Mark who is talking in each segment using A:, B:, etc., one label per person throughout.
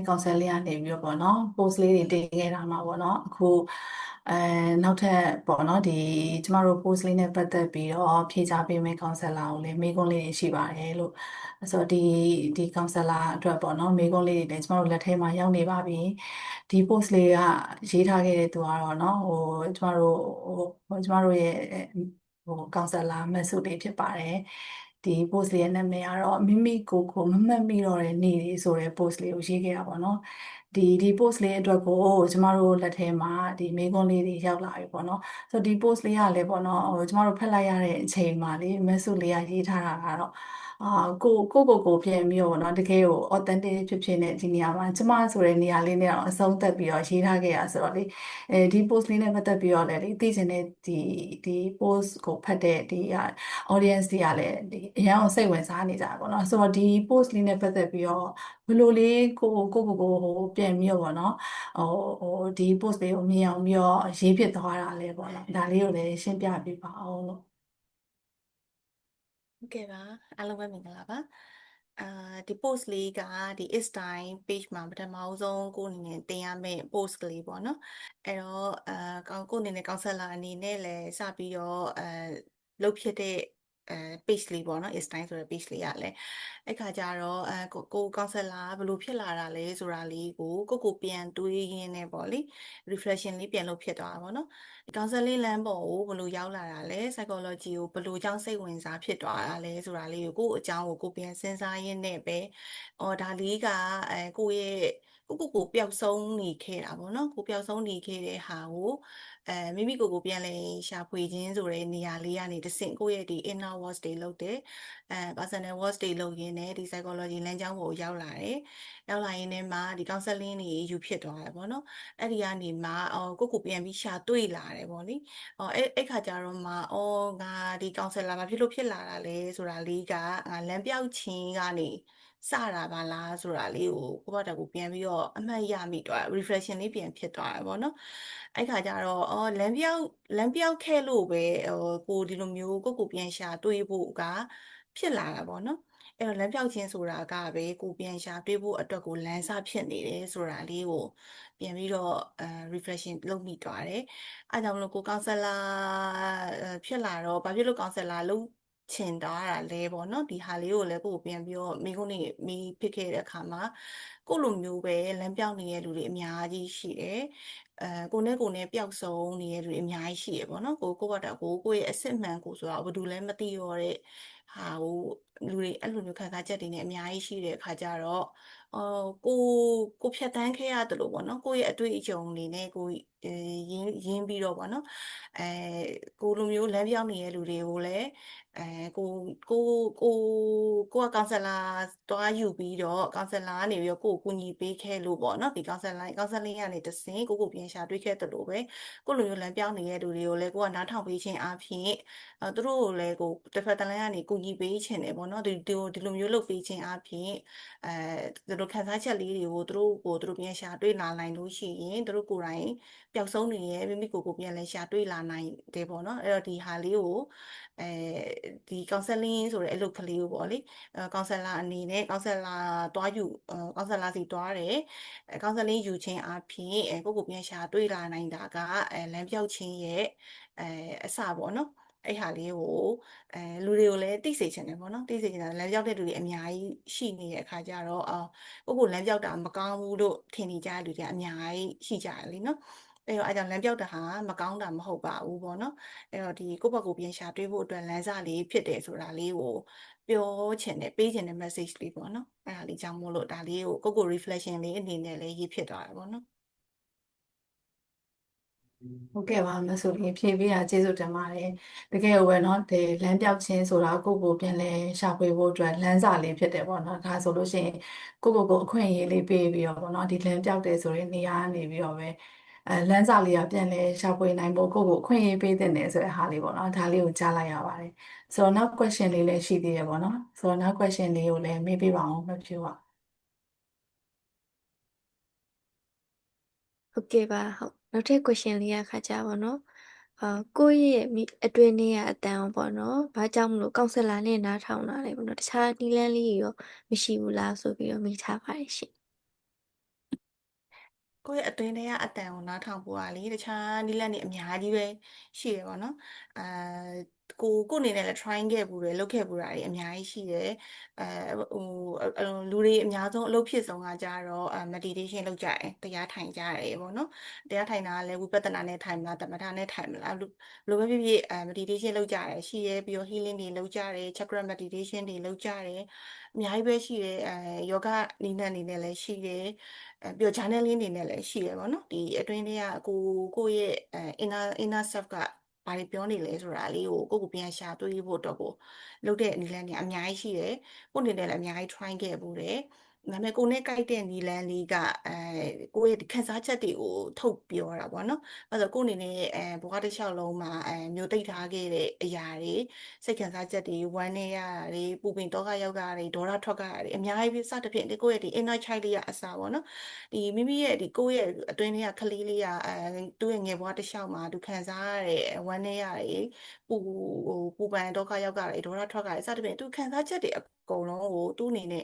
A: ကောင်ဆယ်လေးကနေပြီးတော့ပေါ့နော် post လေးတွေတင်ခဲ့တာမှာပေါ့နော်အခုအဲနောက်ထပ်ပေါ့နော်ကျမတို့ post လေးနဲ့ပတ်သက်ပြီးတော့ဖြေကြားပေးမယ့်ကောင်ဆယ်လာကိုလည်းမေးခွန်းလေးတွေရှိပါတယ်လို့ဆိုတော့ဒီကောင်ဆယ်လာအတွက်ပေါ့နော်မေးခွန်းလေးတွေလည်းကျမတို့လက်ထဲမှာရောက်နေပါပြီဒီ post လေးကရေးထားခဲ့တဲ့သူကတော့နော်ကျမတို့ကျမတို့ရဲ့ကောင်ဆယ်လာမက်ဆုလေးဖြစ်ပါတယ်ဒီ post လေးရဲ့နာမည်ကတော့မိမိကိုမမှတ်မိတော့တဲ့နေ့လေးဆိုတဲ့ post လေးကိုရေးခဲ့တာပေါ့နော်ဒီ post လေးအတွက်ကိုကျမတို့လက်ထဲမှာဒီမေးခွန်းလေးတွေရောက်လာပြီပေါ့နော်ဆိုတော့ဒီ post လေးကလည်းပေါ့နော်ကျမတို့ဖတ်လိုက်ရတဲ့အချိန်မှာလေမက်ဆုလေးကရေးထားတာကတော့ကိုပြန်ပြီးတော့နော်တကယ်ကို authentic ဖြစ်နေဒီနေရာမှာကျမဆိုတဲ့နေရာလေးနဲ့တော့အဆုံးသက်ပြီးတော့ရေးထားခဲ့ရဆိုတော့လေဒီ post လေးနဲ့ပတ်သက်ပြီးတော့လည်းသိချင်တဲ့ဒီ post ကိုဖတ်တဲ့audience တွေကလည်းအရန်ကိုစိတ်ဝင်စားနေကြတာပေါ့နော်ဆိုတော့ဒီ post လေးနဲ့ပတ်သက်ပြီးတော့ဘယ်လိုလေးကိုပြန်ပြီးတော့ပေါ့နော်ဒီ post လေးကိုမြင်အောင်ပြီးတော့ရေးဖြစ်သွားတာလဲပေါ့နော်ဒါလေးကိုလည်းရှင်းပြပေးပါအောင်လို့
B: ဟုတ်ကဲ့ပါအားလုံးပဲမင်္ဂလာပါဒီ post လေးကဒီ is time page မှာပထမဆုံးကိုအနေနဲ့တင်ရမယ့် post ကလေးပေါ့နော်အဲ့တော့ကိုအနေနဲ့ counselor အနေနဲ့လည်းစပြီးတော့လုပ်ဖြစ်တဲ့page လေးပေါ့နော် is time ဆိုတဲ့ page လေးရလဲအဲ့ခါကျတော့ကို counselor ဘယ်လိုဖြစ်လာတာလဲဆိုတာလေးကိုပြန်တွေးရင်းနဲ့ပေါ့လေ reflection လေးပြန်လုပ်ဖြစ်သွားတာပေါ့နော်ဒီ counseling လမ်းပေါ်ကိုဘယ်လိုရောက်လာတာလဲ psychology ကိုဘယ်လိုကြောင့်စိတ်ဝင်စားဖြစ်သွားတာလဲဆိုတာလေးကိုအကြောင်းကိုပြန်စဉ်းစားရင်းနဲ့ပဲဒါလေးကကိုယ့်ရဲ့ကိုပျောက်ဆုံးနေခဲ့တာပေါ့နော်ကိုပျောက်ဆုံးနေခဲ့တဲ့ဟာကိုမိမိကိုပြန်လဲရှာဖွေခြင်းဆိုတဲ့နေရာလေးကနေတဆင့်ကိုယ့်ရဲ့ဒီ inner work တွေလုပ်တယ်personal work တွေလုပ်ရင်းနဲ့ဒီ psychology လမ်းကြောင်းကိုရောက်လာတယ်ရောက်လာရင်းနဲ့မှဒီ counseling တွေယူဖြစ်သွားတယ်ပေါ့နော်အဲ့ဒီကနေမှကိုပြန်ပြီးရှာတွေ့လာတယ်ပေါ့လေအဲ့ခါကျတော့မှငါဒီ counselor ဘာဖြစ်လို့ဖြစ်လာတာလဲဆိုတာလေးကငါလမ်းပြောက်ခြင်းကနေစတာပါလားဆိုတာလေးကိုဘတ်ကိုပြန်ပြီးတော့အမှတ်ရမိသွား reflection လေးပြန်ဖြစ်သွားတယ်ပေါ့နော်အဲ့ခါကျတော့လမ်းပြောက်ခဲ့လို့ပဲကိုဒီလိုမျိုးကိုပြန်ရှာတွေ့ဖို့ကဖြစ်လာတာပေါ့နော်အဲ့တော့လမ်းပြောက်ခြင်းဆိုတာကပဲကိုပြန်ရှာတွေ့ဖို့အတွက်ကိုလမ်းစဖြစ်နေတယ်ဆိုတာလေးကိုပြန်ပြီးတော့reflection လုပ်မိသွားတယ်အဲကြောင့်မလို့ကို counselor ဖြစ်လာတော့ဘာဖြစ်လို့ counselor လုပ်ချင်တာလဲပေါ့နော်ဒီဟာလေးကိုလည်းကိုပြန်ပြီးတော့မိခုနေမိဖြစ်ခဲ့တဲ့အခါမှာကိုလိုမျိုးပဲလမ်းပြောက်နေတဲ့လူတွေအများကြီးရှိတယ်ကိုနဲ့ပျောက်ဆုံးနေတဲ့လူတွေအများကြီးရှိရပေါ့နော်ကိုဘတ်တာကိုရဲ့အစစ်မှန်ကိုဆိုတော့ဘာလို့လဲမသိရောတဲ့ဟာကိုလူတွေအဲ့လိုမျိုးခံစားချက်တွေနဲ့အများကြီးရှိတဲ့အခါကျတော့ကိုဖြတ်တန်းခဲ့ရတယ်လို့ပေါ့နော်ကိုရဲ့အတွေ့အကြုံတွေနဲ့ကိုရင်းပြီးတော့ပေါ့နော်အဲကိုလိုမျိုးလမ်းပြောင်းနေတဲ့လူတွေကိုလည်းကိုကိုကိုကိုကကောင်ဆယ်လာတွားယူပြီးတော့ကောင်ဆယ်လာကနေပြီးတော့ကိုကိုကူညီပေးခဲ့လို့ပေါ့နော်ဒီကောင်ဆယ်လာကနေတဆင့်ကိုပြန်ရှာတွေ့ခဲ့တယ်လို့ပဲကိုလိုမျိုးလမ်းပြောင်းနေတဲ့လူတွေကိုလည်းကိုကနားထောင်ပေးခြင်းအပြင်သူတို့ကိုလည်းကိုတစ်ဖက်တစ်လမ်းကနေကူညီပေးခြင်းတယ်ပေါ့နော်ဒီလိုမျိုးလုပ်ပေးခြင်းအပြင်သူတို့ခံစားချက်လေးတွေကိုသူတို့ပြန်ရှာတွေ့လာနိုင်လို့ရှိရင်သူတို့ကိုယ်တိုင်ပျောက်ဆုံးနေရဲ့မိမိကိုပြန်လဲရှာတွေ့လာနိုင်တယ်ပေါ့နော်အဲ့တော့ဒီဟာလေးကိုဒီ counseling ဆိုတဲ့အလုပ်ကလေးကိုပေါ့လေcounselor အနေနဲ့ counselor တွားယူcounselor စီတွားတယ်counseling ယူခြင်းအပြင်ကိုပြန်ရှာတွေ့လာနိုင်တာကလမ်းပြောက်ခြင်းရဲ့အစပေါ့နော်အဲ့ဟာလေးကိုလူတွေကိုလည်းသိစေချင်တယ်ပေါ့နော်သိစေချင်တာလမ်းပြောက်တဲ့လူတွေအများကြီးရှိနေတဲ့အခါကျတော့ကိုလမ်းပြောက်တာမကောင်းဘူးလို့ထင်နေကြတဲ့လူတွေအများကြီးရှိကြတယ်လीနော်အဲ့တော့အဲကြောင့်လမ်းပြောက်တာဟာမကောင်းတာမဟုတ်ပါဘူးပေါ့နော်အဲ့တော့ဒီကိုယ့်ဘက်ကိုပြန်ရှာတွေ့ဖို့အတွက်လမ်းစလေးဖြစ်တယ်ဆိုတာလေးကိုပြောချင်တယ်ပေးချင်တဲ့ message လေးပေါ့နော်အဲ့ဒါလေးကြောင့်မို့လို့ဒါလေးကို reflection လေးအနေနဲ့လည်းရေးဖြစ်သွားတာပေါ့နော်
A: ဟုတ်ကဲ့ပါမဆိုရင်ဖြည့်ပေးတာကျေးဇူးတင်ပါတယ်တကယ်ကိုပဲเนาะဒီလမ်းပြောက်ခြင်းဆိုတာကိုပြန်လဲရှာဖွေဖို့အတွက်လမ်းစာလေးဖြစ်တယ်ပေါ့เนาะဒါဆိုလို့ရှိရင်ကိုအခွင့်အရေးလေးပေးပြီးတော့ပေါ့เนาะဒီလမ်းပြောက်တယ်ဆိုရင်နေရာကနေပြီးတော့ပဲလမ်းစာလေးကပြန်လဲရှာဖွေနိုင်ဖို့ကိုအခွင့်အရေးပေးတဲ့နယ်ဆိုတဲ့ဟာလေးပေါ့เนาะဒါလေးကိုကြားလိုက်ရပါတယ်ဆိုတော့နောက် question လေးလည်းရှိသေးတယ်ပေါ့เนาะဆိုတော့နောက် question လေးကိုလည်းမေးပေးပါအောင်မဖြူပါ
C: ဟုတ်ကဲ့ပါဟုတ်နောက်ထပ် question လေးခါကြပါတော့ကိုယ့်ရဲ့အတွင်းထဲကအတန်ပေါ့နော်ဘာကြောင့်မလို့ကောင်ဆယ်လာနဲ့နားထောင်လာလဲပေါ့နော်တခြားနီးလန်းလေးရောမရှိဘူးလားဆိုပြီးတော့မိထားပါတယ်ရှင်
B: ကိုယ့်ရဲ့အတွင်းထဲကအတန်ကိုနားထောင်ဖို့ကလေတခြားနည်းလမ်းတွေအများကြီးပဲရှိတယ်ပေါ့နော်အာကိုအနေနဲ့လည်း try ခဲ့ဘူးတယ်လုပ်ခဲ့ဘူးတာတွေအများကြီးရှိတယ်အဲဟိုလူတွေအများဆုံးအလုပ်ဖြစ်ဆုံးကကြတော့meditation လုပ်ကြတယ်တရားထိုင်ကြတယ်ပေါ့နော်တရားထိုင်တာကလည်းဝိပဿနာနဲ့ထိုင်မလားသမထနဲ့ထိုင်မလားဘယ်လိုပဲဖြစ်ဖြစ်meditation လုပ်ကြတယ်ရှိရဲပြီးတော့ healing တွေလုပ်ကြတယ် chakra meditation တွေလုပ်ကြတယ်အများကြီးပဲရှိတယ်ယောဂနည်းနဲ့အနေနဲ့လည်းရှိတယ်ပြီးတော့ journaling တွေနဲ့လည်းရှိတယ်ပေါ့နော်ဒီအတွင်းထဲကကိုယ့်ရဲ့inner self ကဘာတွေပြောနေလဲဆိုတာလေးကိုကိုပြန်ရှာတွေးဖို့အတွက်ကိုလုပ်တဲ့နည်းလမ်းတွေအများကြီးရှိတယ်ကိုအနေနဲ့လည်းအများကြီး try ခဲ့ဘူးတယ်ဒါပေမဲ့ကိုနဲ့ကြိုက်တဲ့နည်းလမ်းလေးကကိုယ့်ရဲ့ခံစားချက်တွေကိုထုတ်ပြောတာပေါ့နော်အဲ့တော့ကိုအနေနဲ့ဘဝတစ်လျှောက်လုံးမှာမျိုးသိပ်ထားခဲ့တဲ့အရာတွေစိတ်ခံစားချက်တွေဝမ်းနည်းရတာတွေပူပင်တောကရောက်တာတွေဒေါသထွက်တာတွေအများကြီးပဲစသဖြင့်ကိုယ့်ရဲ့ဒီ inner child လေးကအစားပေါ့နော်ဒီမိမိရဲ့ဒီကိုယ့်ရဲ့အတွင်းထဲကကလေးလေးကသူ့ရဲ့ငယ်ဘဝတစ်လျှောက်မှာသူခံစားရတဲ့ဝမ်းနည်းရတယ်ပူပန်ဒုက္ခရောက်တာတွေဒေါသထွက်တာတွေစသဖြင့်သူခံစားချက်တွေအကုန်လုံးကိုသူ့အနေနဲ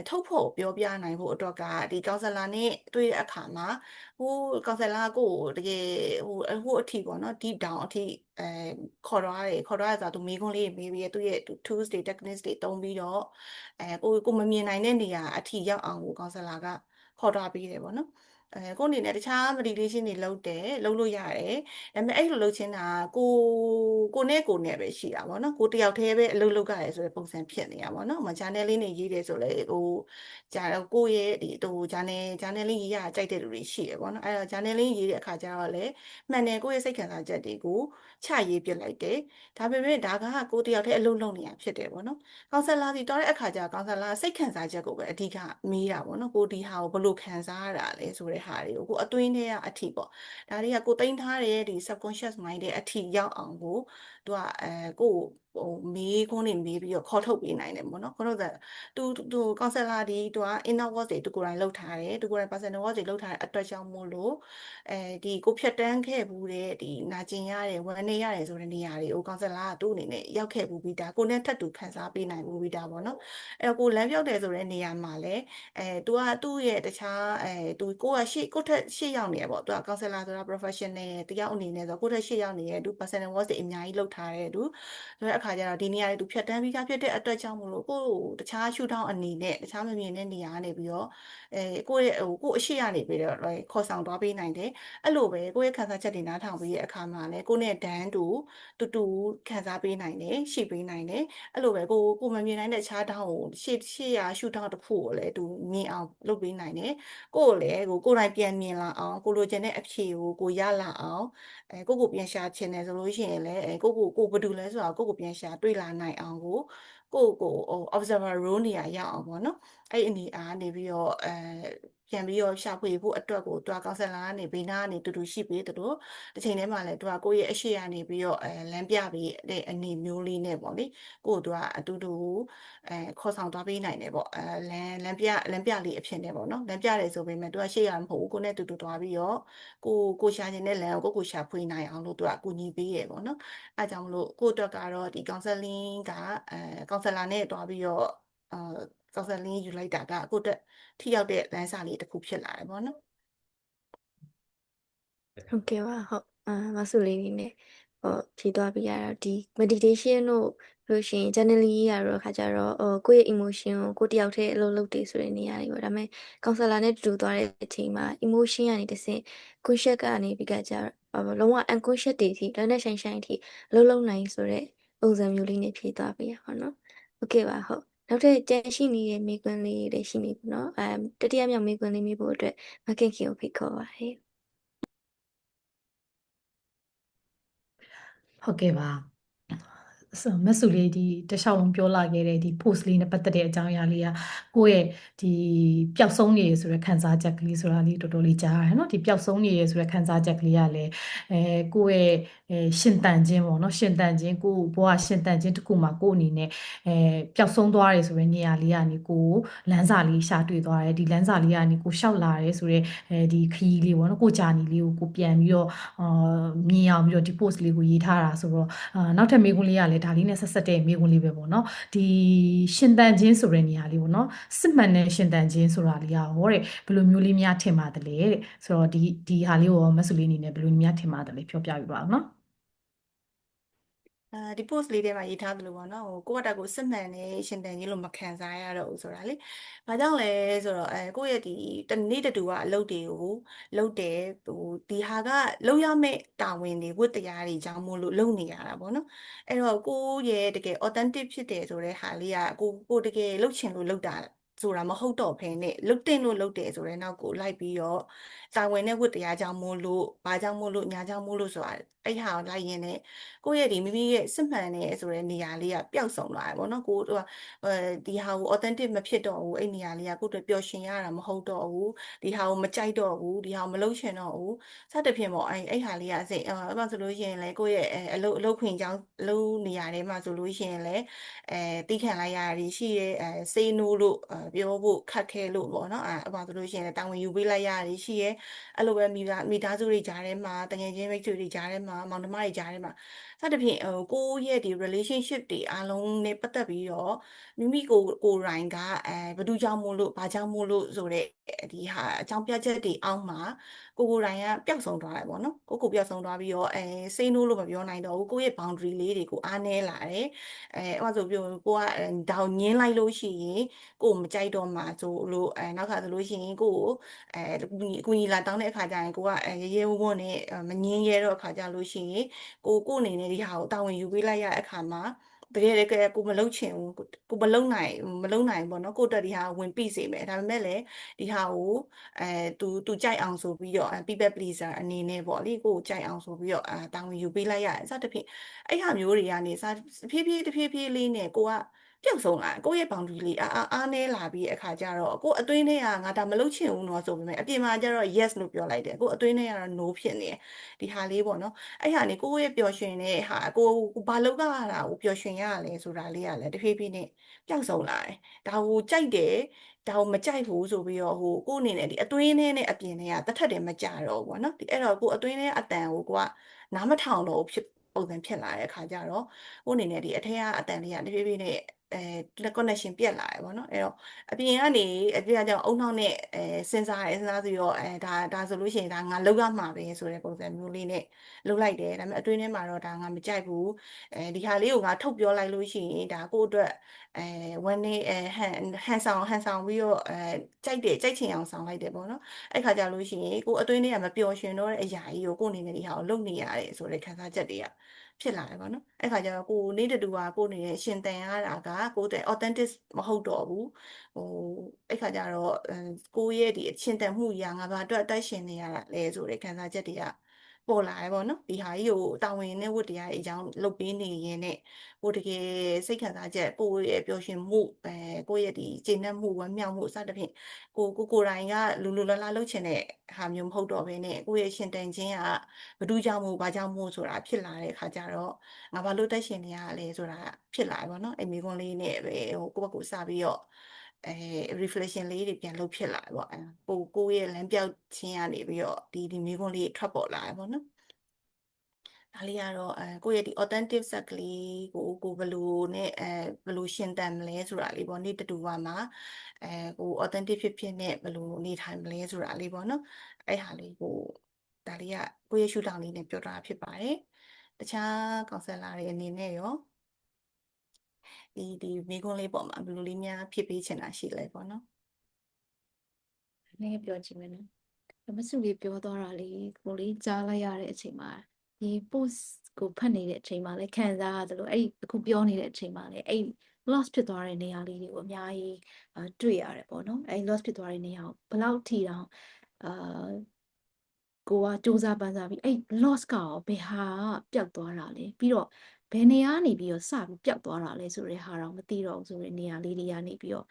B: ့ထုတ်ဖို့ပြောပြနိုင်ဖို့အတွက်ကဒီကောင်ဆယ်လာနဲ့တွေ့တဲ့အခါမှာဟိုကောင်ဆယ်လာကိုတကယ်ဟိုအထိပေါ့နော် deep down အထိခေါ်သွားတယ်ဆိုတော့သူမိခွန်းလေးမေးပြီးသူ့ရဲ့ tools တွေ techniques တွေတုံးပြီးတော့ကိုမမြင်နိုင်တဲ့နေရာအထိရောက်အောင်ကိုကောင်ဆယ်လာကခေါ်သွားပေးတယ်ပေါ့နော်ကိုအနေနဲ့တခြား meditation တွေလုပ်လို့ရတယ်ဒါပေမဲ့အဲ့လိုလုပ်ချင်းတာကိုနဲ့ပဲရှိတာပေါ့နော်ကိုတယောက်တည်းပဲအလုပ်လုပ်ရတယ်ဆိုတဲ့ပုံစံဖြစ်နေတာပေါ့နော်ဂျာနယ်လေးတွေရေးတယ်ဆိုလေကိုယ့်ရဲ့ဒီဂျာနယ်လေးရေးရကြိုက်တဲ့လူတွေရှိတယ်ပေါ့နော်အဲ့တော့ဂျာနယ်လေးရေးတဲ့အခါကျတော့လေမှန်တယ်ကိုယ့်ရဲ့စိတ်ခံစားချက်တွေကိုချရေးပြလိုက်တယ်ဒါပေမဲ့ဒါကကိုတယောက်တည်းအလုပ်လုပ်နေတာဖြစ်တယ်ပေါ့နော်ကောင်ဆယ်လာစီတောတဲ့အခါကျကောင်ဆယ်လာစိတ်ခံစားချက်ကိုပဲအဓိကမေးတာပေါ့နော်ကိုဒီဟာကိုဘယ်လိုခံစားရတာလဲဆိုတဲ့ဟာတွေကိုကိုအတွင်းထဲကအထိပေါ့ဒါတွေကကိုသိမ်းထားတဲ့ဒီ subconscious mind ရဲ့အထိရောက်အောင်ကိုသူကကိုမေးခွန်းတွေမေးပြီးတော့ခေါ်ထုတ်ပေးနိုင်တယ်ပေါ့နော်ခေါ်ထုတ်တဲ့သူကောင်ဆယ်လာဒီသူက inner work တွေသူကိုယ်တိုင်လုပ်ထားတယ်သူကိုယ်တိုင် personal work တွေလုပ်ထားတဲ့အတွက်ကြောင့်မို့လို့ဒီကိုဖြတ်တန်းခဲ့ဘူးတဲ့ဒီနာကျင်ရတယ်ဝမ်းနည်းရတယ်ဆိုတဲ့နေရာတွေကိုကောင်ဆယ်လာကသူ့အနေနဲ့ရောက်ခဲ့ဘူးပြီးဒါကိုနဲ့ထပ်တူခံစားပေးနိုင်ဘူးပြီးဒါပေါ့နော်အဲ့တော့ကိုလမ်းပြောက်တယ်ဆိုတဲ့နေရာမှာလည်းသူကသူ့ရဲ့တခြားကိုထက်ရှေ့ရောက်နေရပေါ့သူက counselor ဆိုတာ professional တယောက်အနေနဲ့ဆိုကိုထက်ရှေ့ရောက်နေရသူ personal work တွေအများကြီးလုပ်ထားတဲ့သူဆိုတဲ့အခါကျတော့ဒီနေရာတွေသူဖြတ်တန်းပြီးသားဖြစ်တဲ့အတွက်ကြောင့်မို့လို့ကိုတခြားရှုထောင့်အနေနဲ့တခြားမမြင်တဲ့နေရာကနေပြီးတော့ကိုယ့်ရဲ့ကိုအရှိရနေပြီးတော့ခေါ်ဆောင်သွားပေးနိုင်တယ်အဲ့လိုပဲကိုယ့်ရဲ့ခံစားချက်တွေနားထောင်ပြီးတဲ့အခါမှာလည်းကိုနဲ့ဒန်းတူတူခံစားပေးနိုင်တယ်ရှိပေးနိုင်တယ်အဲ့လိုပဲကိုမမြင်နိုင်တဲ့ခြားထောင့်ကိုရှေ့ရရှုထောင့်တစ်ခုကိုလည်းသူမြင်အောင်လုပ်ပေးနိုင်တယ်ကိုယ်လည်းကိုယ်တိုင်ပြန်မြင်လာအောင်ကိုလိုချင်တဲ့အဖြေကိုရလာအောင်ကိုပြန်ရှာချင်တယ်ဆိုလို့ရှိရင်လည်းကိုဘာလုပ်လဲဆိုတော့ကိုပြန်ရှာတွေ့လာနိုင်အောင်ကိုobserver role နေရာရအောင်ပေါ့နော်အဲ့အနေအားနေပြီးတော့ပြန်ပြီးတော့ရှာဖွေဖို့အတွက်ကိုသူကကောင်ဆယ်လာကနေဘေးနားကနေတူရှိပေးတယ်လို့တစ်ချိန်တည်းမှာလည်းသူကကိုယ့်ရဲ့အရှိရနေပြီးတော့လမ်းပြပေးတဲ့အနေမျိုးလေးနဲ့ပေါ့လေကိုသူကအတူတူခေါ်ဆောင်သွားပေးနိုင်တယ်ပေါ့လမ်းပြလေးအဖြစ်နဲ့ပေါ့နော်လမ်းပြတယ်ဆိုပေမဲ့သူကရှေ့ရမဟုတ်ဘူးကိုနဲ့တူတူသွားပြီးတော့ကိုရှာခြင်းတဲ့လမ်းကိုကိုရှာဖွေနိုင်အောင်လို့သူကအကူအညီပေးရပေါ့နော်အဲကြောင့်မလို့ကိုအတွက်ကတော့ဒီ counseling ကကောင်ဆယ်လာနဲ့တွားပြီးတော့ကောင်ဆယ်လင်းယူလိုက်တာကကိုအတွက်ထိရောက်တဲ့လမ်းစာလေးတစ်ခုဖြစ်လာတယ်ပေါ့နော်ဟ
C: ုတ်ကဲ့ပါဟုတ်မဆုလေးနေနဲ့ဖြေသွားပြီးရတော့ဒီ meditation တို့လို့ရှိရင် journaling ရတော့ခါကြတော့ကိုယ့်ရဲ့ emotion ကိုတယောက်တည်းအလုပ်လုပ်တယ်ဆိုတဲ့နေရာတွေပေါ့ဒါပေမဲ့ counselor နဲ့တူသွားတဲ့အချိန်မှာ emotion ကနေတစ်ဆင့် conscious ကနေပြီးကြတော့လုံးဝ unconscious တွေအထိလက်နဲ့ဆိုင်ဆိုင်အထိအလုပ်လုပ်နိုင်ဆိုတဲ့ပုံစံမျိုးလေးနဲ့ဖြေသွားပြီးရပါတော့ဟုတ်ကဲ့ပါဟုတ်နောက်ထပ်ကြံရှိနေတဲ့မိကွန်းလေးတွေရှိနေပြီနော်တတိယမြောက်မိကွန်းလေးမိဖို့အတွက်မခင်ခင်ကိုဖိတ်ခေါ်ပါတယ်
D: ဟုတ်ကဲ့ပါမဆူလေးဒီတခြားလုံးပြောလာခဲ့တဲ့ဒီ post လေးနဲ့ပတ်သက်တဲ့အကြောင်းအရာလေးကကိုယ့်ရဲ့ဒီပျောက်ဆုံးနေရဆိုတဲ့ခံစားချက်ကလေးဆိုတာလေးတော်တော်လေးကြားရတယ်เนาะဒီပျောက်ဆုံးနေရဆိုတဲ့ခံစားချက်ကလေးကလည်းကိုယ့်ရဲ့ရှင်တန်ခြင်းပေါ့เนาะရှင်တန်ခြင်းကိုဘဝရှင်တန်ခြင်းတစ်ခုမှာကိုယ့်အနေနဲ့ပျောက်ဆုံးသွားတယ်ဆိုတဲ့နေရာလေးကနေကိုလမ်းစာလေးရှာတွေ့သွားတယ်ဒီလမ်းစာလေးကနေကိုရှောက်လာတယ်ဆိုတဲ့ဒီခရီးလေးပေါ့เนาะကိုဂျာနီလေးကိုပြန်ပြီးတော့မြင်အောင်ပြီးတော့ဒီ post လေးကိုရေးထားတာဆိုတော့နောက်ထပ်မေးခွန်းလေးကလည်း ဒါလေးနဲ့ဆက်ဆက်တဲ့မိကုံးလေးပဲပေါ့နော်ဒီရှင်တန်ချင်းဆိုတဲ့နေရာလေးပေါ့နော်စစ်မှန်တဲ့ရှင်တန်ချင်းဆိုတာလေးရောတဲ့ဘယ်လိုမျိုးလေးများထင်ပါတယ်တဲ့ဆိုတော့ဒီဟာလေးကိုမဆုလေးအနေနဲ့ဘယ်လိုများထင်ပါတယ်ပြောပြပြပါဦးနော်
B: ဒီ post လေးထဲမှာရေးထားသလိုပေါ့နော်ဟိုကိုယ့်အတက်ကိုစစ်မှန်တဲ့ရှင်တန်ကြီးလို့မခံစားရတော့ဘူးဆိုတာလေ။ဘာကြောင့်လဲဆိုတော့ကိုယ့်ရဲ့ဒီတနေ့တတူကအလုပ်တွေကိုလုပ်တယ်ဟိုဒီဟာကလုပ်ရမယ့်တာဝန်တွေဝတ္တရားတွေကြောင့်မို့လို့လုပ်နေရတာပေါ့နော်။အဲ့တော့ကိုယ့်ရဲ့တကယ် authentic ဖြစ်တယ်ဆိုတဲ့ဟာလေးကကိုတကယ်လုပ်ချင်လို့လုပ်တာဆိုတာမဟုတ်တော့ဘဲနဲ့လုတ်တင်လို့လုတ်တယ်ဆိုတဲ့နောက်ကိုလိုက်ပြီးတော့တာဝန်နဲ့ဝတ္တရားကြောင့်မို့လို့ဘာကြောင့်မို့လို့ညာကြောင့်မို့လို့ဆိုတာအဲ့ဟာကိုလိုက်ရင်းနဲ့ကိုယ့်ရဲ့ဒီမိမိရဲ့စစ်မှန်တဲ့ဆိုတဲ့နေရာလေးကပျောက်ဆုံးသွားတယ်ပေါ့နော်ကိုဒီဟာကို authentic မဖြစ်တော့ဘူးအဲ့နေရာလေးကကိုယ့်အတွက်ပျော်ရွှင်ရတာမဟုတ်တော့ဘူးဒီဟာကိုမကြိုက်တော့ဘူးဒီဟာကိုမလုပ်ချင်တော့ဘူးစသဖြင့်ပေါ့အဲ့ဟာလေးကအစိအဲ့မှာဆိုလို့ရှိရင်လည်းကိုယ့်ရဲ့အလုပ်ခွင်ကြောင်းအလုပ်နေရာထဲမှာဆိုလို့ရှိရင်လည်းတီးခံလိုက်ရတာရှိရဲsay no လို့ပြောဖို့ခက်ခဲလို့ပေါ့နော်အဲ့မှာဆိုလို့ရှိရင်လည်းတာဝန်ယူပေးလိုက်ရတာရှိရဲအဲ့လိုပဲမိသားစုတွေကြားထဲမှာတကယ်ချင်းမိတ်ဆွေတွေကြားထဲမှာမောင်နှမတွေကြားထဲမှာစသဖြင့်ကိုယ့်ရဲ့ဒီ relationship တွေအားလုံးနဲ့ပတ်သက်ပြီးတော့မိမိကိုယ်တိုင်ကဘယ်သူကြောင့်မို့လို့ဘာကြောင့်မို့လို့ဆိုတဲ့ဒီဟာအကြောင်းပြချက်တွေအောက်မှာကိုယ်တိုင်ကပျောက်ဆုံးသွားတယ်ပေါ့နော်ကိုပျောက်ဆုံးသွားပြီးတော့say no လို့မပြောနိုင်တော့ဘူးကိုယ့်ရဲ့ boundary လေးတွေကိုအားနည်းလာတယ်အဲ့မှာဆိုပြောကိုကဒါကိုညင်းလိုက်လို့ရှိရင်ကိုမကြိုက်တော့မှဆိုလို့နောက်ခါဆိုလို့ရှိရင်ကိုအကူကြီးလာတောင်းတဲ့အခါကျရင်ကိုကရဲရဲဝံ့ဝံ့နဲ့မငင်းရဲတော့အခါကျလို့ရှိရင်ကိုအနေနဲ့ဒီဟာကိုတာဝန်ယူပေးလိုက်ရတဲ့အခါမှာတကယ်ကိုမလုံချင်ဘူးကိုမလုံနိုင်ပေါ့နော်ကိုတက်ဒီဟာဝင်ပြီးစေမယ်ဒါပေမဲ့လည်းဒီဟာကိုသူကြိုက်အောင်ဆိုပြီးတော့people pleaser အနေနဲ့ပေါ့လေကိုကြိုက်အောင်ဆိုပြီးတော့တာဝန်ယူပေးလိုက်ရတယ်စသဖြင့်အဲ့ဟာမျိုးတွေကနေဖြည်းဖြည်းလေးနဲ့ကိုကပျောက်ဆုံးလာကိုယ့်ရဲ့ boundary လေးအားနည်းလာပြီးအခါကျတော့ကိုအတွင်းထဲကငါဒါမလုပ်ချင်ဘူးနော်ဆိုပေမဲ့အပြင်မှာကျတော့ yes လို့ပြောလိုက်တယ်ကိုအတွင်းထဲကတော့ no ဖြစ်နေတယ်ဒီဟာလေးပေါ့နော်အဲ့ဟာနေကိုယ့်ရဲ့ပျော်ရွှင်တဲ့ဟာကိုဘာလုပ်ရတာကိုပျော်ရွှင်ရလဲဆိုတာလေးကလည်းတဖြည်းဖြည်းနဲ့ပျောက်ဆုံးလာတယ်ဒါကိုကြိုက်တယ်ဒါကိုမကြိုက်ဘူးဆိုပြီးတော့ကိုအနေနဲ့ဒီအတွင်းထဲနဲ့အပြင်ထဲကတစ်ထက်တည်းမကြတော့ဘူးပေါ့နော်ဒီအဲ့တော့ကိုအတွင်းထဲအတန်ကိုကနားမထောင်တော့ဖြစ်ပုံစံဖြစ်လာတဲ့အခါကျတော့ကိုအနေနဲ့ဒီအထက်ကအတန်လေးကတဖြည်းဖြည်းနဲ့connection ပြက်လာတယ်ပေါ့နော်အဲ့တော့အပြင်ကနေအပြင်ကကြောင့်အုံနှောင်းနဲ့စဉ်းစားပြီးတော့ဒါဆိုလို့ရှိရင်ဒါငါလောက်ရမှာပဲဆိုတဲ့ပုံစံမျိုးလေးနဲ့လုပ်လိုက်တယ်ဒါပေမဲ့အတွင်းထဲမှာတော့ဒါငါမကြိုက်ဘူးဒီဟာလေးကိုငါထုတ်ပြောလိုက်လို့ရှိရင်ဒါကိုအတွက်one day ဟန်ဆောင်ပြီးတော့ကြိုက်ချင်အောင်ဆောင်လိုက်တယ်ပေါ့နော်အဲ့ခါကြလို့ရှိရင်ကိုအတွင်းထဲကမပျော်ရွှင်တော့တဲ့အရာကြီးကိုကိုအနေနဲ့ဒီဟာကိုလုပ်နေရတယ်ဆိုတဲ့ခံစားချက်တွေကဖြစ်လာတယ်ပေါ့နော်အဲ့ခါကျတော့ကိုနေ့တူကကိုအနေနဲ့ရှင်သန်ရတာကကိုတဲ့ authentic မဟုတ်တော့ဘူးအဲ့ခါကျတော့ကိုရဲ့ဒီအရှင်သန်မှုရာငါဘာအတွက်အသက်ရှင်နေရတာလဲဆိုတဲ့ခံစားချက်တွေကပေါ်လာရပေါ့နော်ဒီဟာကြီးကိုတာဝန်နဲ့ဝတ္တရားအကြောင်းလုပ်ပေးနေရင်နဲ့ကိုတကယ်စိတ်ခံစားချက်ကိုရဲ့ပျော်ရွှင်မှုကိုရဲ့ဒီကျေနပ်မှုဝမ်းမြောက်မှုစသဖြင့်ကိုယ်တိုင်ကလူလာလုပ်ချင်တဲ့ဟာမျိုးမဟုတ်တော့ဘဲနဲ့ကိုရဲ့ရှင်တန်ခြင်းကဘယ်သူကြောင့်မို့ဘာကြောင့်မို့ဆိုတာဖြစ်လာတဲ့အခါကျတော့ငါဘာလို့တက်ရှင်နေရလဲဆိုတာဖြစ်လာပါတော့အဲ့မိကွန်းလေးနဲ့ပဲကိုယ့်ဘက်ကိုစပြီးတော့reflection လေးတွေပြန်လုပ်ဖြစ်လာပေါ့ကိုရဲ့လမ်းပြောက်ခြင်းကနေပြီးတော့ဒီမိကွန်းလေးထွက်ပေါ်လာတယ်ပေါ့နော်ဒါလေးကတော့ကိုယ့်ရဲ့ဒီ authentic set ကလေးကိုဘယ်လိုနဲ့ဘယ်လိုရှင်သန်မလဲဆိုတာလေးပေါ့နေ့တူပါမှာကို authentic ဖြစ်နဲ့ဘယ်လိုနေထိုင်မလဲဆိုတာလေးပေါ့နော်အဲ့ဟာလေးကိုဒါလေးကကိုယ့်ရဲ့ရှုထောင့်လေးနဲ့ပြောတာဖြစ်ပါတယ်တခြား counselor တွေအနေနဲ့ရောဒီမိကွန်းလေးပေါ့မှာဘယ်လိုလေးများဖြစ်ပေးချင်တာရှိလဲပေါ့နော်
E: နည်းပြောကြည့်မယ်နော်မဆုလေးပြောသွားတာလေးကိုလေးကြားလိုက်ရတဲ့အချိန်မှာဒီ post ကိုဖတ်နေတဲ့အချိန်မှာလည်းခံစားရတယ်လို့အဲ့ဒီအခုပြောနေတဲ့အချိန်မှာလည်းအဲ့ loss ဖြစ်သွားတဲ့နေရာလေးတွေကိုအများကြီးတွေ့ရတယ်ပေါ့နော်အဲ့ loss ဖြစ်သွားတဲ့နေရာကိုဘယ်လောက်ထိတောင်ကိုကစူးစမ်းပန်းစားပြီးအဲ့ loss ကရောဘယ်ဟာပျောက်သွားတာလဲပြီးတော့ဘယ်နေရာနေပြီးတော့စပြီးပျောက်သွားတာလဲဆိုတဲ့ဟာတော့မသိတော့ဘူးဆိုတဲ့နေရာလေးတွေကနေပြီးတော့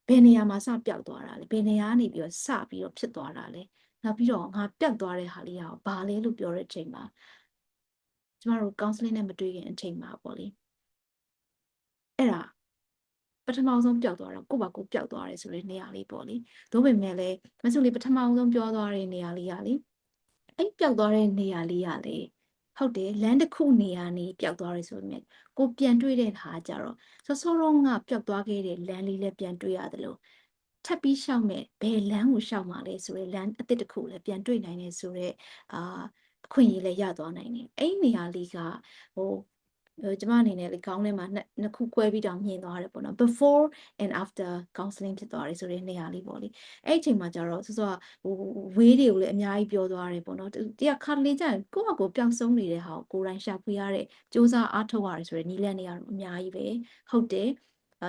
E: ဘယ်နေရာမှာစပျောက်သွားတာလဲဘယ်နေရာနေပြီးတော့စပြီးတော့ဖြစ်သွားတာလဲနောက်ပြီးတော့ငါပျောက်သွားတဲ့ဟာလေးကဘာလဲလို့ပြောတဲ့အချိန်မှာကျမတို့ counseling နဲ့မတွေ့ခင်အချိန်မှာပေါ့လေအဲ့ဒါပထမဆုံးပျောက်သွားတော့ကိုယ့်ဘာကိုယ်ပျောက်သွားတယ်ဆိုတဲ့နေရာလေးပေါ့လေဒါပေမဲ့လည်းမဆုလေးပထမဆုံးပြောသွားတဲ့နေရာလေးကလေအဲ့ပျောက်သွားတဲ့နေရာလေးကလေ ဟုတ်တယ်လမ်းတစ်ခုနေရာနေပျောက်သွားတယ်ဆိုပေမဲ့ကိုပြန်တွေ့တဲ့ဟာကြတော့စောတော့ငါပျောက်သွားခဲ့တဲ့လမ်းလေးလည်းပြန်တွေ့ရတယ်လို့ထပ်ပြီးရှောက်မဲ့ဘယ်လမ်းကိုရှောက်မှာလဲဆိုရဲလမ်းအသစ်တစ်ခုလည်းပြန်တွေ့နိုင်တယ်ဆိုတော့အခွင့်အရေးလည်းရသွားနိုင်တယ်အဲ့နေရာလေးကဟိုကျမအနေနဲ့လေခေါင်းထဲမှာနှစ်ခု꿰ပြီးတောင်မြင်သွားတယ်ပေါ့နော် before and after counseling ဖြစ်သွားတယ်ဆိုတဲ့နေရာလေးပေါ့လေအဲ့အချိန်မှာကျတော့စောစောဟိုဝေးတွေကိုလည်းအများကြီးပြောသွားတယ်ပေါ့နော်တရားခါလေးကျရင်ကိုယ့်အကိုပျောက်ဆုံးနေတဲ့ဟာကိုကိုယ်တိုင်ရှာဖွေရတဲ့စူးစမ်းအားထုတ်ရတယ်ဆိုတဲ့နည်းလမ်းတွေကတော့အများကြီးပဲဟုတ်တယ်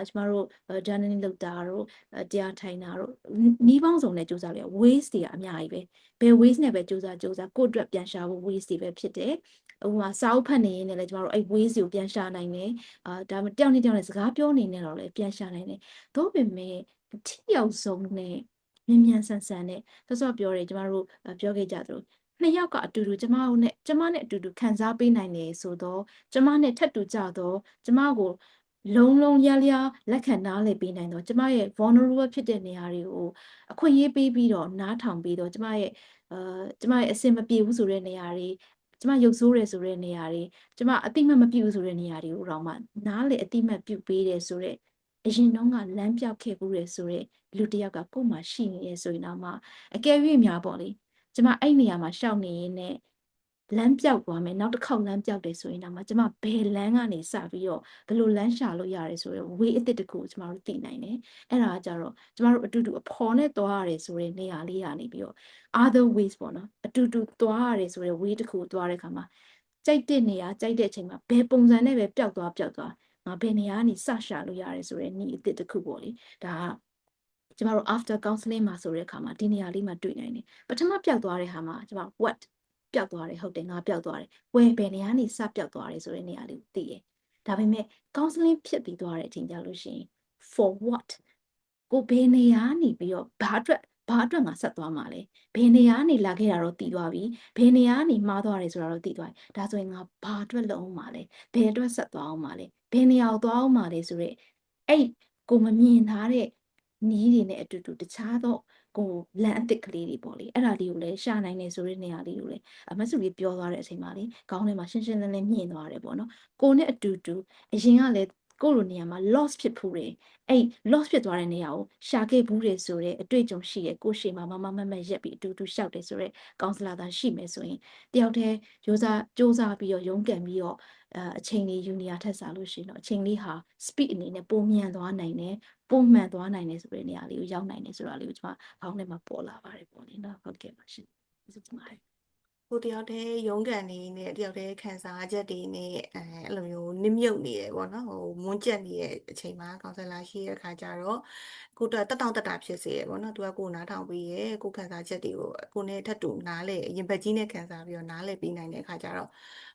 E: ကျမတို့ journaling လုပ်တာတို့တရားထိုင်တာတို့နီးပေါင်းစုံနဲ့စူးစမ်းလေ ways တွေကအများကြီးပဲဘယ် ways နဲ့ပဲစူးစမ်းကိုယ့်အတွက်ပြန်ရှာဖို့ ways တွေပဲဖြစ်တယ်ဥပမာစာအုပ်ဖတ်နေရင်လည်းကျမတို့အဲ့ ways ကိုပြန်ရှာနိုင်တယ်ဒါမှတယောက်နဲ့တယောက်နဲ့စကားပြောနေနေတော့လည်းပြန်ရှာနိုင်တယ်သို့ပေမဲ့ထိရောက်ဆုံးနဲ့မြန်မြန်ဆန်ဆန်နဲ့စောပြောတယ်ကျမတို့ပြောခဲ့ကြသလိုနှစ်ယောက်ကအတူတူကျမနဲ့အတူတူခံစားပေးနိုင်တယ်ဆိုတော့ကျမနဲ့ထပ်တူကြတော့ကျမကိုလုံးရလက်ခံနားလည်ပေးနိုင်တော့ကျမရဲ့ vulnerable ဖြစ်တဲ့နေရာတွေကိုအခွင့်အရေးပေးပြီးတော့နားထောင်ပြီးတော့ကျမရဲ့အဆင်မပြေဘူးဆိုတဲ့နေရာတွေကျမရုပ်ဆိုးတယ်ဆိုတဲ့နေရာတွေကျမအတိမတ်မပြုတ်ဆိုတဲ့နေရာတွေကိုတော့မှနားလေအတိမတ်ပြုတ်ပေးတယ်ဆိုတဲ့အရင်တော့ကလမ်းပြောက်ခဲ့ဘူးတယ်ဆိုတဲ့လူတစ်ယောက်ကကိုယ်မှာရှိနေရဆိုရင်တော့မှအကယ်၍များပေါ့လေကျမအဲ့နေရာမှာရှောက်နေရင်းနဲ့လမ်းပြောက်သွားမယ်နောက်တစ်ခေါက်လမ်းပြောက်တယ်ဆိုရင်တော့မှကျမဘယ်လမ်းကနေစပြီးတော့ဘယ်လိုလမ်းရှာလို့ရတယ်ဆိုတော့ way အသစ်တစ်ခုကိုကျမတို့သိနိုင်တယ်အဲ့ဒါကကြတော့ကျမတို့အတူတူအဖော်နဲ့သွားရတယ်ဆိုတဲ့နေရာလေးကနေပြီးတော့ other ways ပေါ့နော်အတူတူသွားရတယ်ဆိုတဲ့ way တစ်ခုကိုသွားတဲ့အခါမှာကြိုက်တဲ့နေရာကြိုက်တဲ့အချိန်မှာဘယ်ပုံစံနဲ့ပဲပျောက်သွားငါဘယ်နေရာကနေစရှာလို့ရတယ်ဆိုတဲ့နည်းအသစ်တစ်ခုပေါ့လေဒါကကျမတို့ after counseling မှာဆိုတဲ့အခါမှာဒီနေရာလေးမှာတွေ့နိုင်တယ်ပထမပျောက်သွားတဲ့ဟာမှာကျမ what ပျောက်သွားတယ်ဟုတ်တယ်ငါပျောက်သွားတယ်ဘယ်နေရာကနေစပျောက်သွားတယ်ဆိုတဲ့နေရာလေးကိုသိတယ်ဒါပေမဲ့ counseling ဖြစ်ပြီးသွားတဲ့အချိန်ကြလို့ရှိရင် for what ကိုဘယ်နေရာနေပြီးတော့ဘာအတွက်ငါဆက်သွားမှာလဲဘယ်နေရာနေလာခဲ့တာတော့တည်သွားပြီဘယ်နေရာနေမှားသွားတယ်ဆိုတာတော့တည်သွားပြီဒါဆိုရင်ငါဘာအတွက်လုပ်အောင်မှာလဲဘယ်အတွက်ဆက်သွားအောင်မှာလဲဘယ်နေရာကိုသွားအောင်မှာလဲဆိုတော့အဲ့ကိုမမြင်ထားတဲ့နီးတွေနဲ့အတူတူတခြားသောကိုလမ်းအသစ်ကလေးတွေပေါ့လေအဲ့ဒါလေးကိုလည်းရှာနိုင်နေဆိုတဲ့နေရာလေးကိုလည်းမဆုလေးပြောသွားတဲ့အချိန်မှာလေခေါင်းထဲမှာရှင်းရှင်းလင်းလင်းမြင်သွားတယ်ပေါ့နော်ကိုနဲ့အတူတူအရင်ကလည်းကိုလိုနေရာမှာ loss ဖြစ်ဖူးတယ်အဲ့ loss ဖြစ်သွားတဲ့နေရာကိုရှာခဲ့ဘူးတယ်ဆိုတဲ့အတွေ့အကြုံရှိရဲ့ကိုရှေမှာမမရက်ပြီးအတူတူရှောက်တယ်ဆိုတဲ့ကောင်စလာသားရှိမယ်ဆိုရင်တယောက်တည်းစူးစမ်းပြီးတော့ရုန်းကန်ပြီးတော့အချိန်လေးယူနေရထက်စားလို့ရှိရင်တော့အချိန်လေးဟာ speed အနေနဲ့ပုံမြန်သွားနိုင်တယ်ပုံမှန်သွားနိုင်တယ်ဆိုတဲ့နေရာလေးကိုရောက်နိုင်တယ်ဆိုတာလေးကိုကျွန်မခေါင်းထဲမှာပေါ်လာပါတယ်ပေါ့လေနော်ဟုတ်ကဲ့ပါရှင်ကျေးဇူးတင်ပါတယ်
B: ကိုတယောက်တည်းရုန်းကန်နေနဲ့တယောက်တည်းခံစားချက်တွေနဲ့အဲ့လိုမျိုးနစ်မြုပ်နေတယ်ပေါ့နော်မွန်းကျက်နေတဲ့အချိန်မှာကောင်ဆယ်လာရှိတဲ့အခါကျတော့ကိုတက်တောင့်တတာဖြစ်စေရပေါ့နော်သူကကိုနားထောင်ပြီးရကိုခံစားချက်တွေကိုကိုနဲ့ထပ်တူနားလေရင်ဘက်ကြီးနဲ့ခံစားပြီးတော့နားလေပြီးနိုင်တဲ့အခါကျတော့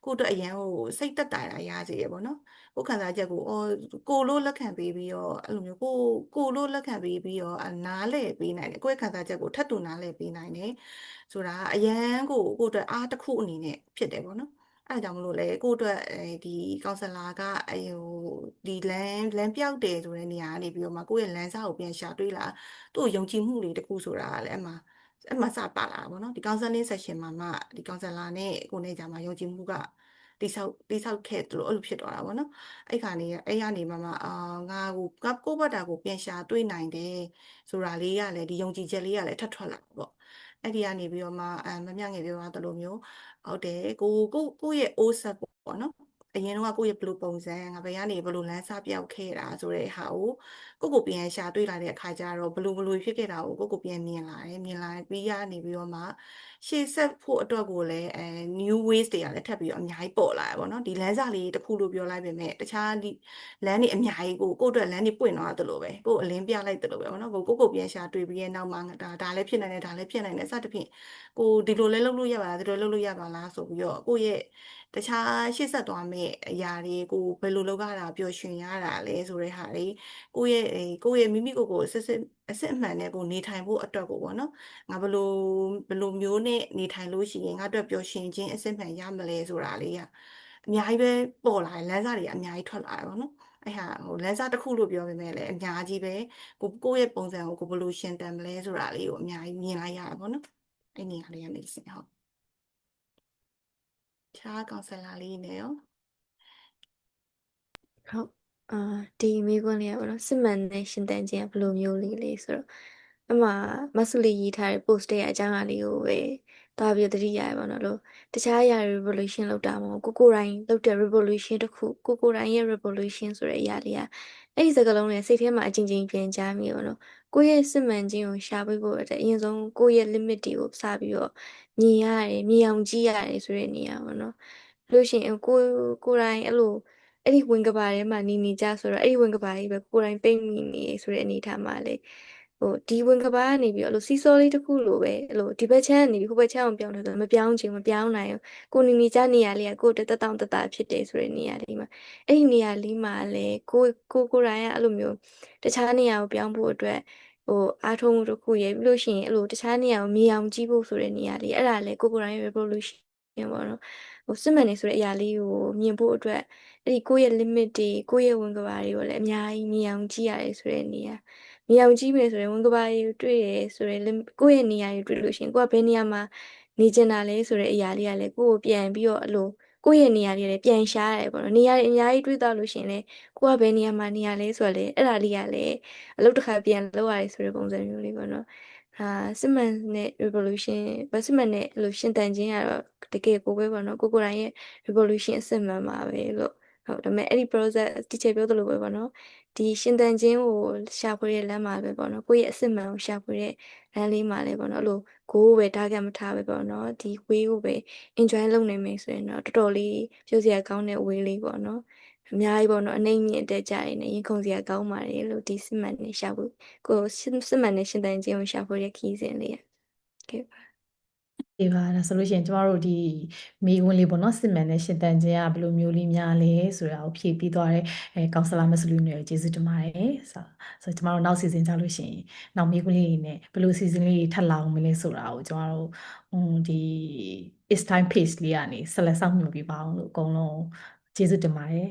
B: ကိုအတွက်အရန်ကိုစိတ်သက်သာတာရစေရပေါ့နော်ကိုခံစားချက်ကိုကိုလို့လက်ခံပေးပြီးတော့အဲ့လိုမျိုးကိုလို့လက်ခံပေးပြီးတော့နားလေပေးနိုင်တယ်ကိုရဲ့ခံစားချက်ကိုထပ်တူနားလေပေးနိုင်တယ်ဆိုတာအရန်ကိုအတွက်အားတစ်ခုအနေနဲ့ဖြစ်တယ်ပေါ့နော်အဲဒါကြောင့်မလို့လေကိုအတွက်ဒီကောင်ဆယ်လာကဟိုဒီလမ်းပြောက်တယ်ဆိုတဲ့နေရာကနေပြီးတော့မှကိုယ့်ရဲ့လမ်းစာကိုပြန်ရှာတွေ့လာသူ့ကိုယုံကြည်မှုတွေတခုဆိုတာကလည်းအမှစပါလာတာပေါ့နော်ဒီ counseling session မှာမှဒီ counselor နဲ့ကိုနဲ့ကြာမှာယုံကြည်မှုကတိဆောက်ခဲ့သူလို့အဲ့လိုဖြစ်သွားတာပေါ့နော်အဲ့ကနေမှငါကိုဘတ်တာကိုပြန်ရှာတွေ့နိုင်တယ်ဆိုတာလေးကလည်းဒီယုံကြည်ချက်လေးကလည်းထပ်ထွက်လာပေါ့အဲ့ဒီကနေပြီးတော့မှမမြငယ်ပြောတာတလိုမျိုးဟုတ်တယ်ကိုရဲ့ old self ပေါ့နော်အရင်တော့ကိုယ့်ရဲ့ဘယ်လိုပုံစံငါဘယ်ကနေဘယ်လိုလမ်းစပြောက်ခဲ့တာဆိုတဲ့ဟာကိုပြန်ရှာတွေ့လာတဲ့အခါကျတော့ဘယ်လိုဖြစ်ခဲ့တာကိုပြန်မြင်လာပြီးရနေပြီးတော့မှရှေ့ဆက်ဖို့အတွက်ကိုလည်းnew ways တွေကလည်းထပ်ပြီးတော့အများကြီးပေါ်လာရပါတော့ဒီလမ်းစာလေးတစ်ခုလို့ပြောလိုက်ပေမဲ့တခြားလမ်းတွေအများကြီးကိုအတွက်လမ်းတွေပွင့်သွားတယ်လို့ပဲကိုအလင်းပြလိုက်တယ်လို့ပဲပေါ့နော်ကိုပြန်ရှာတွေ့ပြီးရဲ့နောက်မှာဒါလည်းဖြစ်နိုင်တယ်ဒါလည်းဖြစ်နိုင်တယ်စသဖြင့်ကိုဒီလိုလဲလုပ်လို့ရပါလားဒီလိုလုပ်လို့ရပါလားဆိုပြီးတော့ကိုရဲ့တခြားရှေ့ဆက်သွားမယ့်အရာတွေကိုဘယ်လိုလုပ်ရတာပျော်ရွှင်ရတာလဲဆိုတဲ့ဟာတွေကိုရဲ့မိမိကိုအစစ်အမှန်နဲ့ကိုနေထိုင်ဖို့အတွက်ကိုပေါ့နော်ငါဘယ်လိုမျိုးနဲ့နေထိုင်လို့ရှိရင်ငါအတွက်ပျော်ရွှင်ခြင်းအစစ်မှန်ရမလဲဆိုတာလေးကအများကြီးပဲပေါ်လာတယ်လမ်းစာတွေအများကြီးထွက်လာတယ်ပေါ့နော်အဲ့ဟာလမ်းစာတစ်ခုလို့ပြောပေမဲ့လည်းအများကြီးပဲကိုယ့်ရဲ့ပုံစံကိုဘယ်လိုရှင်းတန်မလဲဆိုတာလေးကိုအများကြီးမြင်လိုက်ရတာပေါ့နော်အဲ့နေရာလေးကနေစင်ဟုတ် ခြားကောင်ဆယ်လာလေးနဲ့ရော
C: ဟုတ်ဒီမိကွန်းလေးကပေါ့နော်စစ်မှန်တဲ့ရှင်သန်ခြင်းကဘယ်လိုမျိုးလေးဆိုတော့အမှမဆူလီရေးထားတဲ့ post ရဲ့အကြောင်းအရာလေးကိုပဲတွားပြီးသတိရတယ်ပေါ့နော်လို့တခြားအရာ revolution လောက်တာမဟုတ်ကိုတိုင်းလောက်တဲ့ revolution တစ်ခုကိုတိုင်းရဲ့ revolution ဆိုတဲ့အရာလေးကအဲ့ဒီစကားလုံးနဲ့စိတ်ထဲမှာအချင်းချင်းပြန်ကြားမိပေါ့နော်ကိုယ့်ရဲ့စစ်မှန်ခြင်းကိုရှာဖွေဖို့အတွက်အရင်ဆုံးကိုယ့်ရဲ့ limit တွေကိုစပြီးတော့မြင်ရတယ်မြင်အောင်ကြည့်ရတယ်ဆိုတဲ့နေရာပေါ့နော်လို့ရှိရင်ကိုတိုင်းအဲ့လိုအဲ့ဒီဝင်ကဘာထဲမှာနေကြဆိုတော့အဲ့ဒီဝင်ကဘာကြီးပဲကိုယ်တိုင်ပိတ်မိနေဆိုတဲ့အနေထားမှာလေဒီဝင်ကဘာကနေပြီးအဲ့လိုစီစောလေးတစ်ခုလိုပဲအဲ့လိုဒီဘက်ချမ်းကနေပြီးဟိုဘက်ချမ်းအောင်ပြောင်းတယ်ဆိုတော့မပြောင်းချင်မပြောင်းနိုင်ဘူးကိုနေကြနေရလေးကကိုတက်တောင့်တတဖြစ်တယ်ဆိုတဲ့နေရာလေးမှာအဲ့ဒီနေရာလေးမှာလည်းကိုယ်တိုင်ကအဲ့လိုမျိုးတခြားနေရာကိုပြောင်းဖို့အတွက်အားထုတ်မှုတစ်ခုရပြီးလို့ရှိရင်အဲ့လိုတခြားနေရာကိုမြင်အောင်ကြည့်ဖို့ဆိုတဲ့နေရာလေးအဲ့ဒါလည်းကိုယ်တိုင် revolution ပေါ့နော်စစ်မှန်နေဆိုတဲ့အရာလေးကိုမြင်ဖို့အတွက်အဲ့ဒီကိုယ့်ရဲ့ limit တွေကိုယ့်ရဲ့ဝင်ကဘာတွေကိုလည်းအများကြီးမြင်အောင်ကြည့်ရတယ်ဆိုတဲ့နေရာမြင်အောင်ကြည့်မယ်ဆိုရင်ဝင်ကဘာတွေကိုတွေ့ရဆိုရင်ကိုယ့်ရဲ့နေရာတွေတွေ့လို့ရှိရင်ကိုကဘယ်နေရာမှာနေကျင်တာလဲဆိုတဲ့အရာလေးကလည်းကိုယ့်ကိုပြန်ပြီးတော့အဲ့လိုကိုယ့်ရဲ့နေရာလေးလည်းပြန်ရှားရတယ်ပေါ့နော်နေရာတွေအများကြီးတွေ့တော့လို့ရှိရင်လည်းကိုကဘယ်နေရာမှာနေရလဲဆိုတော့လေအဲ့ဒါလေးကလည်းအလုပ်တစ်ခါပြန်လုပ်ရတယ်ဆိုတဲ့ပုံစံမျိုးလေးပေါ့နော်စစ်မှန်တဲ့ revolution စစ်မှန်တဲ့အဲ့လိုရှင်သန်ခြင်းကတော့တကယ်ကိုပဲပေါ့နော်ကိုယ်တိုင်ရဲ့ revolution အစစ်မှန်ပါပဲလို့ဟုတ်ဒါပေမဲ့အဲ့ဒီ process teacher ပြောသလိုပဲပေါ့နော်ဒီရှင်သန်ခြင်းကိုရှာဖွေတဲ့လမ်းမှာပဲပေါ့နော်ကိုယ့်ရဲ့အစစ်မှန်ကိုရှာဖွေတဲ့လမ်းလေးမှာလည်းပေါ့နော်အဲ့လို goal ပဲ target မထားပဲပေါ့နော်ဒီ way ကိုပဲ enjoy လုပ်နိုင်မယ်ဆိုရင်တော့တော်တော်လေးပြောစရာကောင်းတဲ့ way လေးပေါ့နော်အများကြီးပေါ့နော်အနေမြင့်တက်ကြရင်လည်းရင်ခုန်စရာကောင်းပါတယ်လို့ဒီစစ်မှန်နဲ့ရှာဖွေကိုစစ်မှန်နဲ့ရှင်သန်ခြင်းကိုရှာဖွေတဲ့ခီးစဉ်လေးကဲပါ
D: ဒီပါဒါဆိုလို့ရှိရင်ကျမတို့ဒီမိဝင်လေးပေါ့နော်စစ်မှန်တဲ့ရှင်သန်ခြင်းကဘယ်လိုမျိုးလေးများလဲဆိုတာကိုဖြည့်ပြီးသွားတဲ့ကောင်ဆလာမဆလူတွေကျေးဇူးတင်ပါတယ်ဆိုကျမတို့နောက်စီစဉ်ကြလို့ရှိရင်နောက်မိဝင်လေးတွေနဲ့ဘယ်လိုစီစဉ်လေးတွေထပ်လာအောင်မလဲဆိုတာကိုကျမတို့ဒီ is time page လေးကနေဆက်လက်စောင့်မျှော်ပြီးပါအောင်လို့အကုန်လုံးကျေးဇူးတင်ပါတယ်